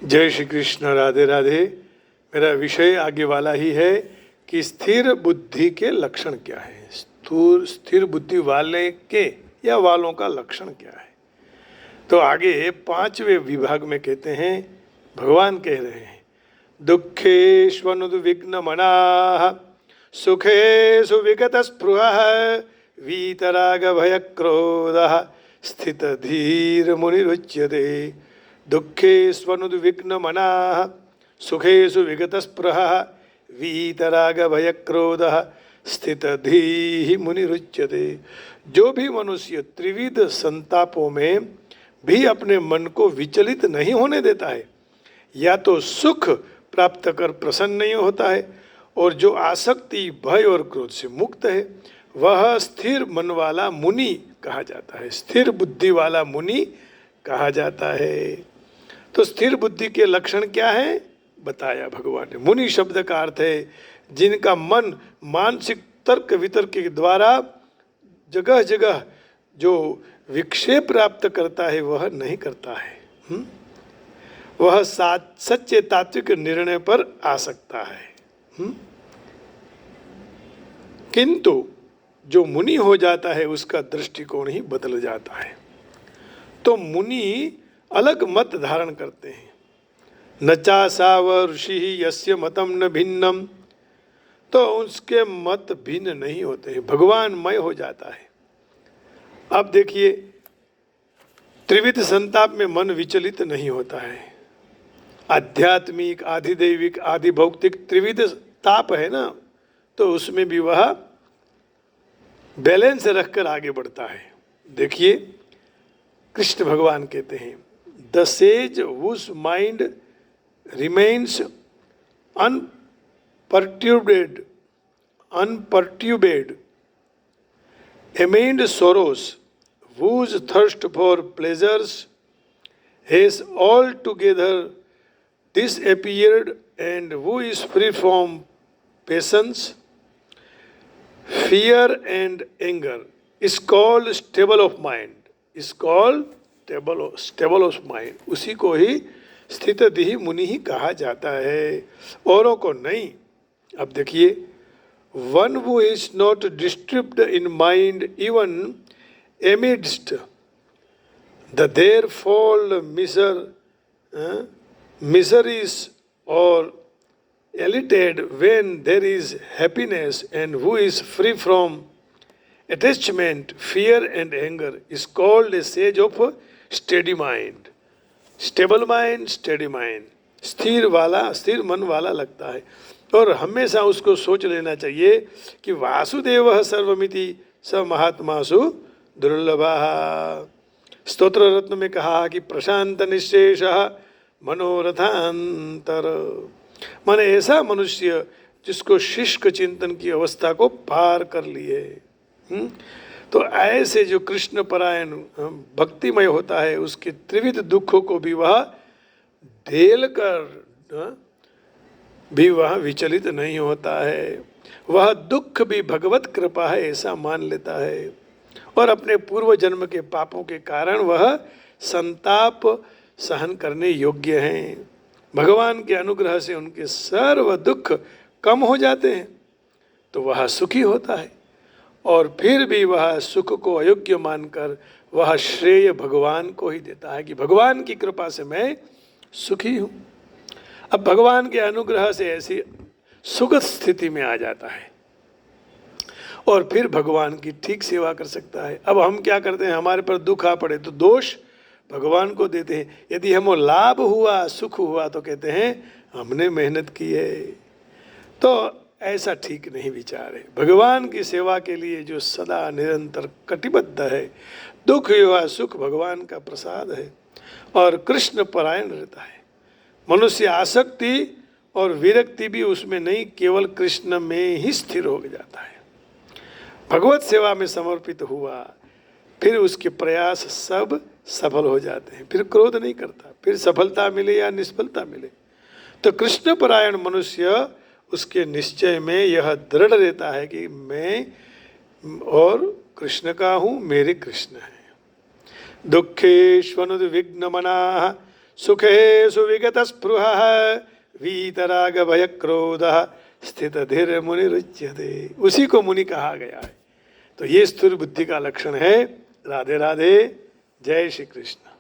जय श्री कृष्ण, राधे राधे। मेरा विषय आगे वाला ही है कि स्थिर बुद्धि के लक्षण क्या है। स्थिर बुद्धि वाले के या वालों का लक्षण क्या है। तो आगे 5वें विभाग में कहते हैं, भगवान कह रहे हैं, दुःखेष्वनुद्विग्न मनाः सुखेषु विगत स्पृहः वीतराग भय क्रोधः स्थित धीर मुनिरुच्यते। दुःखेष्वनुद्विग्न मनाः सुखेषु विगत स्पृहः वीतराग भय क्रोधः स्थित धीर मुनिरुच्यते। जो भी मनुष्य त्रिविध संतापों में भी अपने मन को विचलित नहीं होने देता है, या तो सुख प्राप्त कर प्रसन्न नहीं होता है, और जो आसक्ति भय और क्रोध से मुक्त है, वह स्थिर मन वाला मुनि कहा जाता है, स्थिर बुद्धि वाला मुनि कहा जाता है। तो स्थिर बुद्धि के लक्षण क्या है बताया भगवान ने। मुनि शब्द का अर्थ है जिनका मन मानसिक तर्क वितर्क के द्वारा जगह जगह जो विक्षेप प्राप्त करता है वह नहीं करता है। वह सच्चे तात्विक निर्णय पर आ सकता है। किंतु जो मुनि हो जाता है उसका दृष्टिकोण ही बदल जाता है। तो मुनि अलग मत धारण करते हैं। न चासाव ऋषि यस्य मतम न भिन्नम, तो उसके मत भिन्न नहीं होते हैं, भगवानमय हो जाता है। अब देखिए, त्रिविध संताप में मन विचलित नहीं होता है। आध्यात्मिक, आधिदैविक, आधि भौतिक त्रिविध ताप है ना, तो उसमें भी वह बैलेंस रखकर आगे बढ़ता है। देखिए, कृष्ण भगवान कहते हैं, the sage whose mind remains unperturbed amid sorrows, whose thirst for pleasures has altogether disappeared, and who is free from passions, fear and anger, is called stable of mind. is called stable of mind. उसी को ही स्थित धीर मुनि ही कहा जाता है, औरों को नहीं। अब देखिए, one who is not disturbed in mind even amidst the therefore miseries or elated when there is happiness, and who is free from attachment, fear and anger, is called a sage of steady mind. Stable mind, steady mind, स्थिर मन वाला लगता है। और हमेशा उसको सोच लेना चाहिए कि वासुदेवः सर्वमिति स महात्मासु दुर्लभः। स्तोत्र रत्न में कहा कि प्रशांत निश्शेषः मनोरथांतर, माने ऐसा मनुष्य जिसको शुष्क चिंतन की अवस्था को पार कर लिए। तो ऐसे जो कृष्ण परायण भक्तिमय होता है, उसके त्रिविध दुखों को भी वह झेल कर भी वह विचलित नहीं होता है। वह दुख भी भगवत कृपा है ऐसा मान लेता है, और अपने पूर्व जन्म के पापों के कारण वह संताप सहन करने योग्य हैं। भगवान के अनुग्रह से उनके सर्व दुख कम हो जाते हैं, तो वह सुखी होता है। और फिर भी वह सुख को अयोग्य मानकर वह श्रेय भगवान को ही देता है कि भगवान की कृपा से मैं सुखी हूँ। अब भगवान के अनुग्रह से ऐसी सुगत स्थिति में आ जाता है, और फिर भगवान की ठीक सेवा कर सकता है। अब हम क्या करते हैं, हमारे पर दुख आ पड़े तो दोष भगवान को देते हैं। यदि हमें लाभ हुआ, सुख हुआ, तो कहते हैं हमने मेहनत की है। तो ऐसा ठीक नहीं विचार है। भगवान की सेवा के लिए जो सदा निरंतर कटिबद्ध है, दुख या सुख भगवान का प्रसाद है, और कृष्ण परायण रहता है। मनुष्य आसक्ति और विरक्ति भी उसमें नहीं, केवल कृष्ण में ही स्थिर हो जाता है। भगवत सेवा में समर्पित हुआ, फिर उसके प्रयास सब सफल हो जाते हैं। फिर क्रोध नहीं करता, फिर सफलता मिले या निष्फलता मिले। तो कृष्ण परायण मनुष्य उसके निश्चय में यह दृढ़ रहता है कि मैं और कृष्ण का हूँ, मेरे कृष्ण हैं। दुःखेष्वनुद्विग्न मनाः सुखेषु विगतस्पृहः वीतरागभयक्रोधः स्थितधीर मुनिरुच्यते। उसी को मुनि कहा गया है। तो ये स्थूल बुद्धि का लक्षण है। राधे राधे, जय श्री कृष्ण।